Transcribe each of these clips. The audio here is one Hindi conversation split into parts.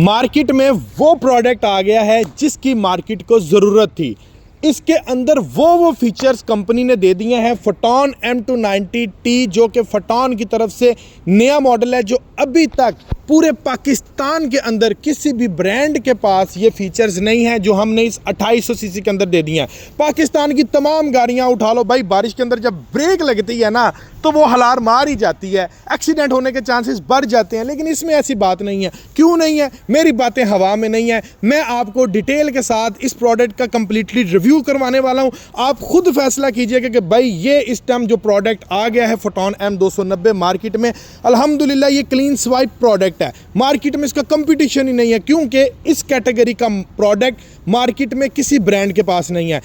मार्केट में वो प्रोडक्ट आ गया है जिसकी मार्केट को ज़रूरत थी। इसके अंदर वो फीचर्स कंपनी ने दे दिए हैं। फोटॉन M290T जो कि फोटॉन की तरफ से नया मॉडल है, जो अभी तक पूरे पाकिस्तान के अंदर किसी भी ब्रांड के पास ये फीचर्स नहीं है जो हमने इस 2800 सीसी के अंदर दे दिए हैं। पाकिस्तान की तमाम गाड़ियां उठा लो भाई, बारिश के अंदर जब ब्रेक लगती है ना तो वो हलार मार ही जाती है, एक्सीडेंट होने के चांसेस बढ़ जाते हैं। लेकिन इसमें ऐसी बात नहीं है। क्यों नहीं है? मेरी बातें हवा में नहीं है। मैं आपको डिटेल के साथ इस प्रोडक्ट का कंप्लीटली रिव्यू करवाने वाला हूं। आप खुद फैसला कीजिएगा कि भाई ये इस टाइम जो प्रोडक्ट आ गया है फोटॉन M290 मार्केट में, अल्हम्दुलिल्लाह ये क्लीन स्वाइप प्रोडक्ट है। मार्केट में इसका कंपटीशन ही नहीं है, क्योंकि इस कैटेगरी का प्रोडक्ट मार्केट में किसी ब्रांड के पास नहीं है।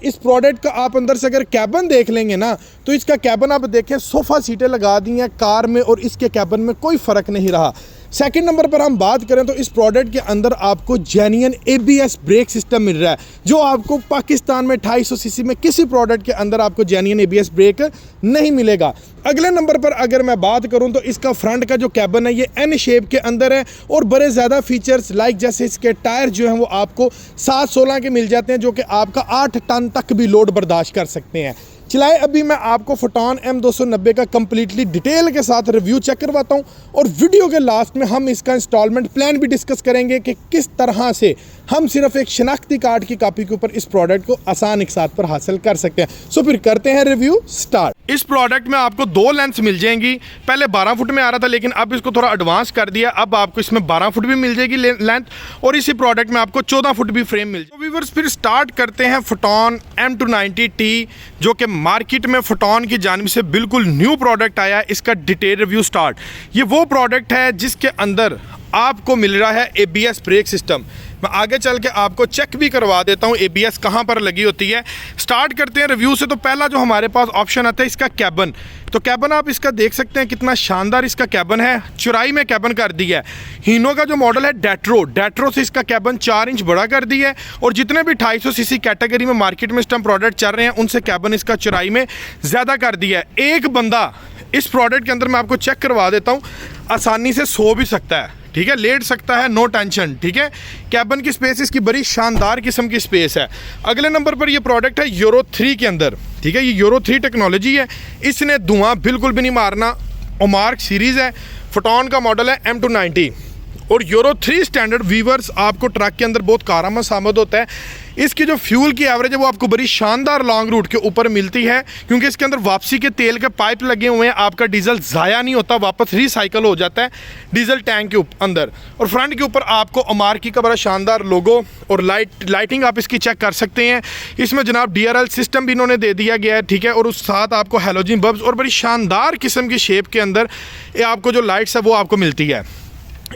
इस प्रोडक्ट का आप अंदर से अगर कैबिन देख लेंगे ना, तो इसका कैबिन आप देखें, सोफा सीटें लगा दी हैं कार में और इसके कैबिन में कोई फ़र्क नहीं रहा। सेकंड नंबर पर हम बात करें तो इस प्रोडक्ट के अंदर आपको जेन्युइन ABS ब्रेक सिस्टम मिल रहा है, जो आपको पाकिस्तान में 250 सीसी में किसी प्रोडक्ट के अंदर आपको जेन्युइन ABS ब्रेक नहीं मिलेगा। अगले नंबर पर अगर मैं बात करूं तो इसका फ्रंट का जो कैबिन है ये N शेप के अंदर है और बड़े ज़्यादा फीचर्स जैसे इसके टायर जो हैं वो आपको 7/16 के मिल जाते हैं, जो कि आपका 8 टन तक भी लोड बर्दाश्त कर सकते हैं। चलाए अभी मैं आपको फोटॉन M290 का कंप्लीटली डिटेल के साथ रिव्यू चेक करवाता हूं और वीडियो के लास्ट में हम इसका इंस्टॉलमेंट प्लान भी डिस्कस करेंगे कि किस तरह से हम सिर्फ एक शनाख्ती कार्ड की कॉपी के ऊपर इस प्रोडक्ट को आसान एक साथ पर हासिल कर सकते हैं। सो फिर करते हैं रिव्यू स्टार्ट। इस प्रोडक्ट में आपको 2 लेंथ्स मिल जाएंगी। पहले 12 फुट में आ रहा था, लेकिन अब इसको थोड़ा एडवांस कर दिया। अब आपको इसमें 12 फुट भी मिल जाएगी लेंथ और इसी प्रोडक्ट में आपको 14 फुट भी फ्रेम मिल जाएगी। व्यूअर्स फिर स्टार्ट करते हैं फोटॉन M290T, जो कि मार्केट में फोटॉन की जानिब से बिल्कुल न्यू प्रोडक्ट आया है। इसका डिटेल रिव्यू स्टार्ट। ये वो प्रोडक्ट है जिसके अंदर आपको मिल रहा है ABS ब्रेक सिस्टम। मैं आगे चल के आपको चेक भी करवा देता हूँ ABS कहाँ पर लगी होती है। स्टार्ट करते हैं रिव्यू से। तो पहला जो हमारे पास ऑप्शन आता है इसका कैबिन। तो कैबिन आप इसका देख सकते हैं, कितना शानदार इसका कैबिन है। चौड़ाई में कैबिन कर दी है। हीनो का जो मॉडल है डेट्रो से इसका कैबिन 4 इंच बड़ा कर दी है और जितने भी 250 सीसी कैटेगरी में मार्केट में इस टाइम प्रोडक्ट चल रहे हैं उनसे कैबिन इसका चौड़ाई में ज़्यादा कर दिया है। एक बंदा इस प्रोडक्ट के अंदर, मैं आपको चेक करवा देता हूँ, आसानी से सो भी सकता है, ठीक है, लेट सकता है, नो टेंशन, ठीक है। कैबिन की स्पेस इसकी बड़ी शानदार किस्म की स्पेस है। अगले नंबर पर ये प्रोडक्ट है यूरो 3 के अंदर, ठीक है। ये यूरो 3 टेक्नोलॉजी है, इसने धुआं बिल्कुल भी नहीं मारना। ओमार्क सीरीज़ है, फोटॉन का मॉडल है M290 और यूरो 3 स्टैंडर्ड व्यूअर्स आपको ट्रक के अंदर बहुत कारआमद साबित होता है। इसकी जो फ्यूल की एवरेज है वो आपको बड़ी शानदार लॉन्ग रूट के ऊपर मिलती है, क्योंकि इसके अंदर वापसी के तेल के पाइप लगे हुए हैं। आपका डीजल ज़ाया नहीं होता, वापस रिसाइकल हो जाता है डीजल टैंक के अंदर। और फ्रंट के ऊपर आपको ओमार्की का बड़ा शानदार लोगो और लाइटिंग आप इसकी चेक कर सकते हैं। इसमें जनाब DRL सिस्टम भी इन्होंने दे दिया गया है, ठीक है। और उस साथ आपको हैलोजन बल्ब्स और बड़ी शानदार किस्म की शेप के अंदर ये आपको जो लाइट्स है वो आपको मिलती है।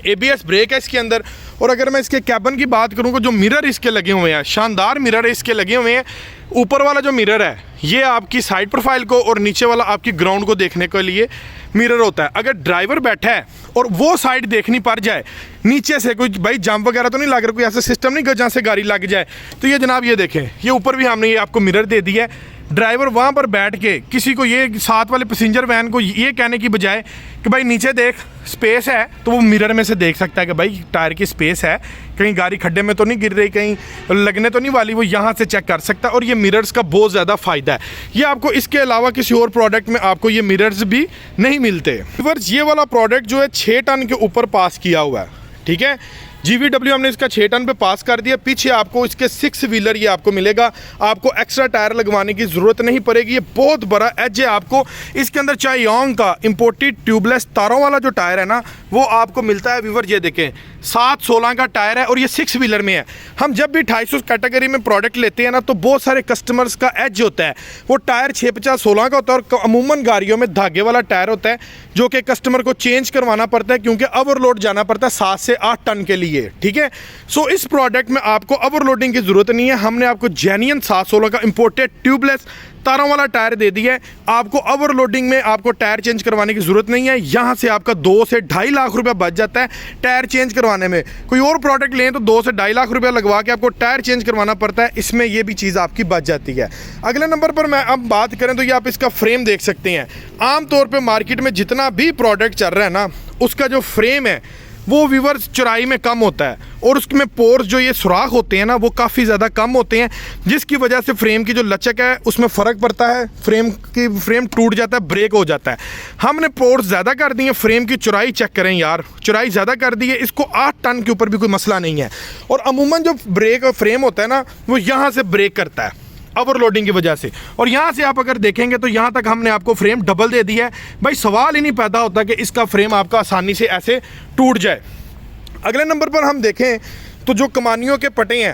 ABS ब्रेक है इसके अंदर। और अगर मैं इसके कैबिन की बात करूँ तो जो मिरर इसके लगे हुए हैं, शानदार मिरर इसके लगे हुए हैं। ऊपर वाला जो मिरर है ये आपकी साइड प्रोफाइल को और नीचे वाला आपकी ग्राउंड को देखने के लिए मिरर होता है। अगर ड्राइवर बैठा है और वो साइड देखनी पड़ जाए, नीचे से कोई भाई जंप वगैरह तो नहीं लग रहा, कोई ऐसा सिस्टम नहीं जहाँ से गाड़ी लग जाए, तो ये जनाब ये देखें, ये ऊपर भी हमने ये आपको मिरर दे दिया है। ड्राइवर वहाँ पर बैठ के किसी को ये साथ वाले पैसेंजर वैन को ये कहने की बजाय कि भाई नीचे देख स्पेस है, तो वो मिरर में से देख सकता है कि भाई टायर की स्पेस है, कहीं गाड़ी खड्डे में तो नहीं गिर रही, कहीं लगने तो नहीं वाली, वो यहाँ से चेक कर सकता है। और ये मिरर्स का बहुत ज़्यादा फ़ायदा है। ये आपको इसके अलावा किसी और प्रोडक्ट में आपको ये मिरर्स भी नहीं मिलते। व्यूअर्स ये वाला प्रोडक्ट जो है 6 टन के ऊपर पास किया हुआ है, ठीक है। GVW हमने इसका 6 टन पे पास कर दिया। पीछे आपको इसके 6 व्हीलर ये आपको मिलेगा। आपको एक्स्ट्रा टायर लगवाने की ज़रूरत नहीं पड़ेगी। ये बहुत बड़ा एज है आपको। इसके अंदर चायोंग का इंपोर्टेड ट्यूबलेस तारों वाला जो टायर है ना वो आपको मिलता है। व्यूअर ये देखें 7/16 का टायर है और ये 6 व्हीलर में है। हम जब भी 250 कैटेगरी में प्रोडक्ट लेते हैं ना तो बहुत सारे कस्टमर्स का एज होता है, वो टायर 6/50/16 का होता है और अमूमन गाड़ियों में धागे वाला टायर होता है, जो कि कस्टमर को चेंज करवाना पड़ता है, क्योंकि ओवरलोड जाना पड़ता है 7 से 8 टन के लिए, ठीक है। सो इस प्रोडक्ट में आपको ओवरलोडिंग की ज़रूरत नहीं है। हमने आपको जेन्युइन 7/16 का इंपोर्टेड ट्यूबलेस तारों वाला टायर दे दिया है। आपको ओवरलोडिंग में आपको टायर चेंज करवाने की ज़रूरत नहीं है। यहाँ से आपका 2 से 2.5 लाख रुपया बच जाता है टायर चेंज करवाने में। कोई और प्रोडक्ट लें तो 2 से 2.5 लाख रुपया लगवा के आपको टायर चेंज करवाना पड़ता है, इसमें ये भी चीज़ आपकी बच जाती है। अगले नंबर पर मैं अब बात करें तो ये आप इसका फ्रेम देख सकते हैं। आमतौर पर मार्केट में जितना भी प्रोडक्ट चल रहा है ना, उसका जो फ्रेम है वो व्यूअर्स चौड़ाई में कम होता है और उसमें पोर्स जो ये सुराख होते हैं ना वो काफ़ी ज़्यादा कम होते हैं, जिसकी वजह से फ्रेम की जो लचक है उसमें फ़र्क पड़ता है, फ्रेम टूट जाता है, ब्रेक हो जाता है। हमने पोर्स ज़्यादा कर दिए, फ्रेम की चौड़ाई चेक करें यार, चौड़ाई ज़्यादा कर दी है, इसको 8 टन के ऊपर भी कोई मसला नहीं है। और अमूमन जो ब्रेक और फ्रेम होता है ना वो यहाँ से ब्रेक करता है ओवरलोडिंग की वजह से, और यहाँ से आप अगर देखेंगे तो यहाँ तक हमने आपको फ्रेम डबल दे दिया है। भाई सवाल ही नहीं पैदा होता कि इसका फ्रेम आपका आसानी से ऐसे टूट जाए। अगले नंबर पर हम देखें तो जो कमानियों के पटे हैं,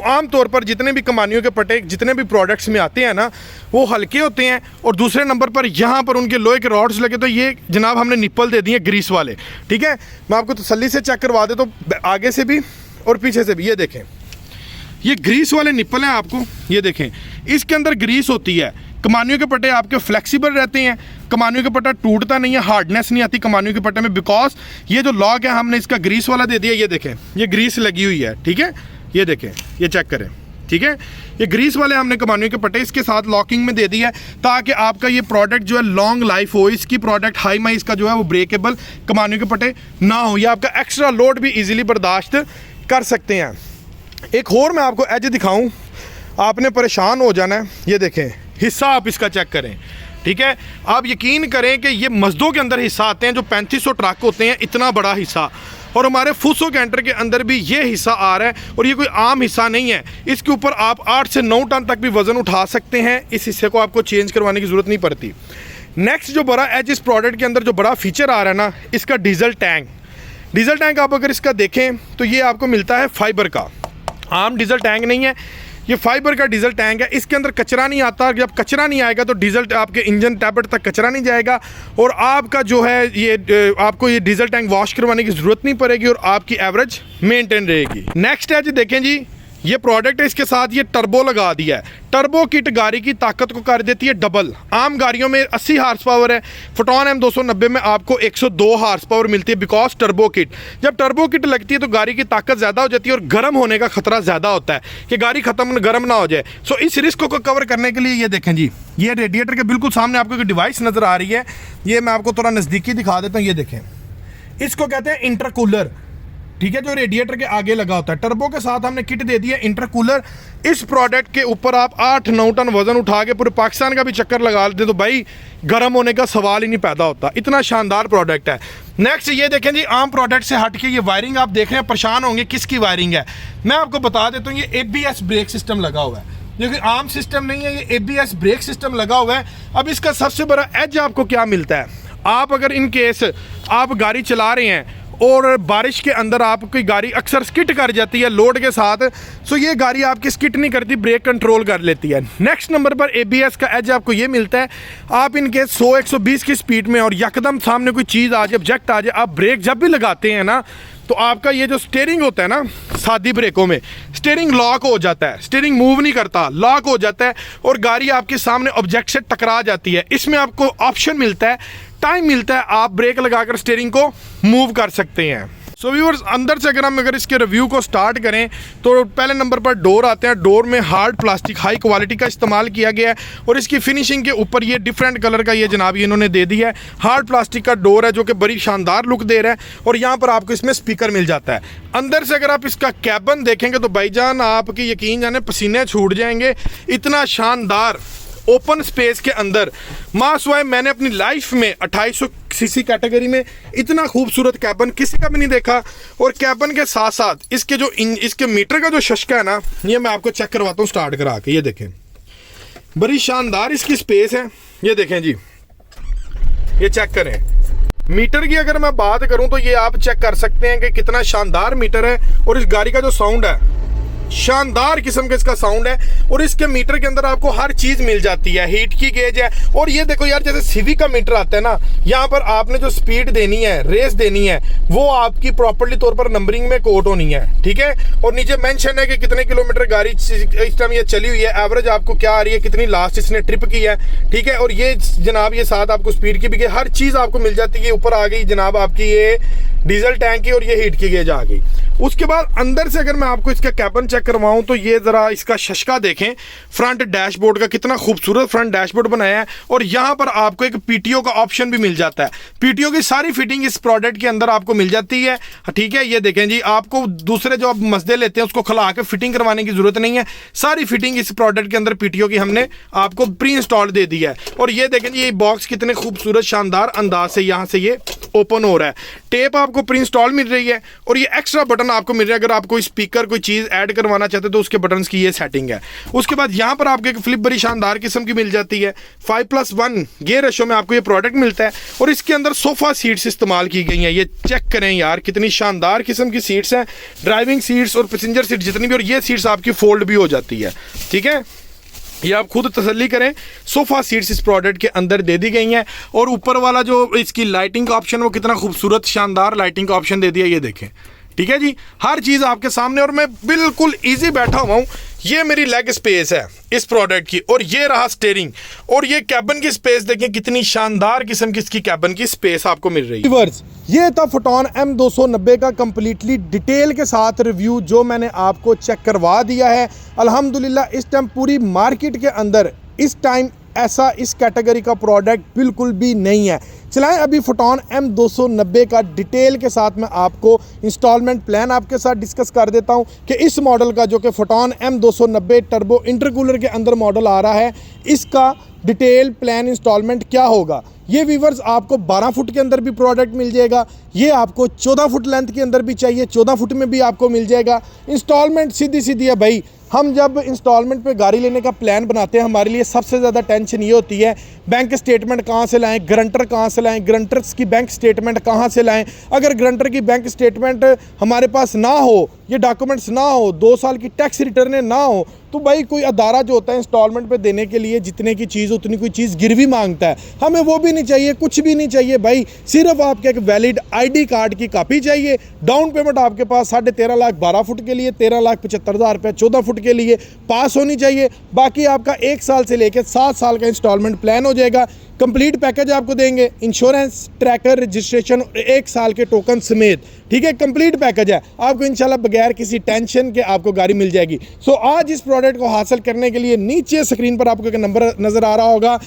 आम तौर पर जितने भी कमानियों के पटे जितने भी प्रोडक्ट्स में आते हैं ना वो हल्के होते हैं, और दूसरे नंबर पर यहाँ पर उनके लोहे के रॉड्स लगे, तो ये जनाब हमने निप्पल दे दिए ग्रीस वाले। ठीक है, मैं आपको तसल्ली से चेक करवा दे तो आगे से भी और पीछे से भी, ये देखें ये ग्रीस वाले निप्पल हैं आपको, ये देखें इसके अंदर ग्रीस होती है। कमानियों के पट्टे आपके फ्लेक्सिबल रहते हैं, कमानियों का पट्टा टूटता नहीं है, हार्डनेस नहीं आती कमानियों के पट्टे में, बिकॉज ये जो लॉक है हमने इसका ग्रीस वाला दे दिया। ये देखें ये ग्रीस लगी हुई है, ठीक है, ये देखें, ये चेक करें, ठीक है, ये ग्रीस वाले हमने कमानियों के पट्टे इसके साथ लॉकिंग में दे दिया है ताकि आपका ये प्रोडक्ट जो है लॉन्ग लाइफ हो, इसकी प्रोडक्ट हाई माई इसका जो है वो ब्रेकेबल कमानियों के पट्टे ना हो, या आपका एक्स्ट्रा लोड भी इजीली बर्दाश्त कर सकते हैं। एक और मैं आपको एज दिखाऊं, आपने परेशान हो जाना है। ये देखें हिस्सा आप इसका चेक करें, ठीक है, आप यकीन करें कि ये मजदों के अंदर हिस्सा आते हैं जो 3500 ट्रक होते हैं, इतना बड़ा हिस्सा, और हमारे फूसो कैंटर के अंदर भी ये हिस्सा आ रहा है, और ये कोई आम हिस्सा नहीं है। इसके ऊपर आप 8 से 9 टन तक भी वज़न उठा सकते हैं, इस हिस्से को आपको चेंज करवाने की ज़रूरत नहीं पड़ती। नेक्स्ट जो बड़ा एज इस प्रोडक्ट के अंदर जो बड़ा फीचर आ रहा है ना, इसका डीजल टैंक। डीजल टैंक आप अगर इसका देखें तो ये आपको मिलता है फाइबर का, आम डीजल टैंक नहीं है, ये फाइबर का डीजल टैंक है। इसके अंदर कचरा नहीं आता, जब कचरा नहीं आएगा तो डीजल आपके इंजन टैबलेट तक कचरा नहीं जाएगा, और आपका जो है ये आपको ये डीजल टैंक वॉश करवाने की ज़रूरत नहीं पड़ेगी, और आपकी एवरेज मेंटेन रहेगी। नेक्स्ट है जी, देखें जी ये प्रोडक्ट है, इसके साथ ये टर्बो लगा दिया है। टर्बो किट गाड़ी की ताकत को कर देती है डबल। आम गाड़ियों में 80 हार्स पावर है, फोटॉन M290 में आपको 102 हार्स पावर मिलती है बिकॉज टर्बो किट। जब टर्बो किट लगती है तो गाड़ी की ताकत ज़्यादा हो जाती है और गर्म होने का खतरा ज़्यादा होता है कि गाड़ी ख़त्म गर्म ना हो जाए। सो इस रिस्क को कवर करने के लिए ये देखें जी, ये रेडिएटर के बिल्कुल सामने आपको एक डिवाइस नज़र आ रही है, ये मैं आपको थोड़ा नज़दीकी दिखा देता हूँ। ये देखें, इसको कहते हैं इंटरकूलर, ठीक है, जो रेडिएटर के आगे लगा होता है। टर्बो के साथ हमने किट दे दी है इंटरकूलर। इस प्रोडक्ट के ऊपर आप 8-9 टन वजन उठा के पूरे पाकिस्तान का भी चक्कर लगा लेते तो भाई गर्म होने का सवाल ही नहीं पैदा होता, इतना शानदार प्रोडक्ट है। नेक्स्ट ये देखें जी, आम प्रोडक्ट से हट के ये वायरिंग आप देख रहे हैं, परेशान होंगे किसकी वायरिंग है, मैं आपको बता देता हूँ। ये ABS ब्रेक सिस्टम लगा हुआ है, जो कि आम सिस्टम नहीं है, ये ABS ब्रेक सिस्टम लगा हुआ है। अब इसका सबसे बड़ा एज आपको क्या मिलता है, आप अगर इन केस आप गाड़ी चला रहे हैं और बारिश के अंदर आपकी गाड़ी अक्सर स्किट कर जाती है लोड के साथ, सो ये गाड़ी आपकी स्किट नहीं करती, ब्रेक कंट्रोल कर लेती है। नेक्स्ट नंबर पर ABS का एज आपको ये मिलता है, आप इनके 100-120 की स्पीड में और यकदम सामने कोई चीज़ आ जाए, ऑब्जेक्ट आ जाए, आप ब्रेक जब भी लगाते हैं ना तो आपका ये जो स्टीयरिंग होता है ना, सादी ब्रेकों में स्टीयरिंग लॉक हो जाता है, स्टीयरिंग मूव नहीं करता, लॉक हो जाता है और गाड़ी आपके सामने ऑब्जेक्ट से टकरा जाती है। इसमें आपको ऑप्शन मिलता है, टाइम मिलता है, आप ब्रेक लगाकर स्टीयरिंग को मूव कर सकते हैं। सो व्यूअर्स, अंदर से अगर इसके रिव्यू को स्टार्ट करें तो पहले नंबर पर डोर आते हैं। डोर में हार्ड प्लास्टिक हाई क्वालिटी का इस्तेमाल किया गया है और इसकी फिनिशिंग के ऊपर ये डिफरेंट कलर का ये जनाब ये इन्होंने दे दिया है। हार्ड प्लास्टिक का डोर है जो कि बड़ी शानदार लुक दे रहा है और यहाँ पर आपको इसमें स्पीकर मिल जाता है। अंदर से अगर आप इसका कैबिन देखेंगे तो भाईजान आपकी यकीन जाने पसीने छूट जाएंगे, इतना शानदार ओपन स्पेस के अंदर मासवाए मैंने अपनी लाइफ में 2800 सीसी कैटेगरी में इतना खूबसूरत कैबिन किसी का भी नहीं देखा। और कैबिन के साथ साथ इसके जो इसके मीटर का जो शशका है ना, ये मैं आपको चेक करवाता हूँ स्टार्ट करा के। ये देखें, बड़ी शानदार इसकी स्पेस है। ये देखें जी, ये चेक करें। मीटर की अगर मैं बात करूं तो ये आप चेक कर सकते हैं कि कितना शानदार मीटर है और इस गाड़ी का जो साउंड है शानदार किस्म का इसका साउंड है और इसके मीटर के अंदर आपको हर चीज मिल जाती है। हीट की गेज है और ये देखो यार, जैसे सीवी का मीटर आता है ना, यहाँ पर आपने जो स्पीड देनी है, रेस देनी है, वो आपकी प्रॉपर्ली तौर पर नंबरिंग में कोट होनी है, ठीक है। और नीचे मेंशन है कि कितने किलोमीटर गाड़ी इस टाइम ये चली हुई है, एवरेज आपको क्या आ रही है, कितनी लास्ट इसने ट्रिप की है, ठीक है। और ये जनाब ये साथ आपको स्पीड की भी हर चीज आपको मिल जाती है। ऊपर आ गई जनाब आपकी ये डीजल टैंक की और ये हीट की गेज आ गई। उसके बाद अंदर से अगर मैं आपको इसका कैबिन चेक चेक करवाऊं तो ये ज़रा इसका शशका देखें, फ्रंट डैशबोर्ड का कितना खूबसूरत फ्रंट डैशबोर्ड बनाया है। और यहाँ पर आपको एक पीटीओ का ऑप्शन भी मिल जाता है। पीटीओ की सारी फिटिंग इस प्रोडक्ट के अंदर आपको मिल जाती है, ठीक है। ये देखें जी, आपको दूसरे जो आप मसदे लेते हैं उसको खला के फिटिंग करवाने की जरूरत नहीं है, सारी फिटिंग इस प्रोडक्ट के अंदर पीटीओ की हमने आपको प्री इंस्टॉल दे दी है। और ये देखें जी, ये बॉक्स कितने खूबसूरत शानदार अंदाज से यहाँ से ये ओपन हो रहा है। टेप आपको प्री इंस्टॉल मिल रही है और ये एक्स्ट्रा बटन आपको मिल रहा है। अगर आप कोई स्पीकर कोई चीज़ ऐड करवाना चाहते तो उसके बटन्स की ये सेटिंग है। उसके बाद यहाँ पर आपको एक फ्लिप बड़ी शानदार किस्म की मिल जाती है। 5+1 गियर रेशो में आपको ये प्रोडक्ट मिलता है और इसके अंदर सोफ़ा सीट्स इस्तेमाल की गई हैं। ये चेक करें यार, कितनी शानदार किस्म की सीट्स हैं, ड्राइविंग सीट्स और पैसेंजर सीट जितनी भी। और ये सीट्स आपकी फोल्ड भी हो जाती है, ठीक है। ये आप खुद तसल्ली करें, सोफ़ा सीट्स इस प्रोडक्ट के अंदर दे दी गई हैं। और ऊपर वाला जो इसकी लाइटिंग का ऑप्शन, वो कितना खूबसूरत शानदार लाइटिंग का ऑप्शन दे दिया, ये देखें, ठीक है जी। हर चीज़ आपके सामने और मैं बिल्कुल इजी बैठा हुआ हूँ। ये मेरी लेग स्पेस है इस प्रोडक्ट की और ये रहा स्टीयरिंग। और ये कैबिन की स्पेस देखें, कितनी शानदार किस्म की इसकी कैबिन की स्पेस आपको मिल रही है। ये था फोटॉन M290 का कंप्लीटली डिटेल के साथ रिव्यू जो मैंने आपको चेक करवा दिया है। अल्हम्दुलिल्लाह इस टाइम पूरी मार्केट के अंदर इस टाइम ऐसा इस कैटेगरी का प्रोडक्ट बिल्कुल भी नहीं है। चलाएं अभी फोटॉन M290 का डिटेल के साथ मैं आपको इंस्टॉलमेंट प्लान आपके साथ डिस्कस कर देता हूं कि इस मॉडल का जो कि फोटॉन M290 टर्बो इंटरकूलर के अंदर मॉडल आ रहा है, इसका डिटेल प्लान इंस्टॉलमेंट क्या होगा। ये व्यूवर्स आपको 12 फुट के अंदर भी प्रोडक्ट मिल जाएगा, ये आपको 14 फुट लेंथ के अंदर भी चाहिए 14 फुट में भी आपको मिल जाएगा। इंस्टॉलमेंट सीधी सीधी है भाई। हम जब इंस्टॉलमेंट पे गाड़ी लेने का प्लान बनाते हैं, हमारे लिए सबसे ज़्यादा टेंशन ये होती है बैंक स्टेटमेंट कहाँ से लाएं, गारंटर कहाँ से लाएं, गारंटर्स की बैंक स्टेटमेंट कहाँ से लाएं। अगर गारंटर की बैंक स्टेटमेंट हमारे पास ना हो, ये डॉक्यूमेंट्स ना हो, 2 साल की टैक्स रिटर्न ना हो, तो भाई कोई अदारा जो होता है इंस्टॉलमेंट पे देने के लिए जितने की चीज़ उतनी कोई चीज़ गिरवी मांगता है। हमें वो भी नहीं चाहिए, कुछ भी नहीं चाहिए भाई। सिर्फ आपके एक वैलिड ID कार्ड की कॉपी चाहिए। डाउन पेमेंट आपके पास 13.5 लाख 12 फुट के लिए, 13,75,000 रुपये 14 फुट के लिए पास होनी चाहिए। बाकी आपका 1 साल से लेकर 7 साल का इंस्टॉलमेंट प्लान हो जाएगा। कंप्लीट पैकेज आपको देंगे, इंश्योरेंस, ट्रैकर, रजिस्ट्रेशन और 1 साल के टोकन समेत, ठीक है। कंप्लीट पैकेज है आपको इंशाल्लाह बगैर किसी टेंशन के आपको गाड़ी मिल जाएगी। सो आज इस प्रोडक्ट को हासिल करने के लिए नीचे स्क्रीन पर आपको एक नंबर नज़र आ रहा होगा,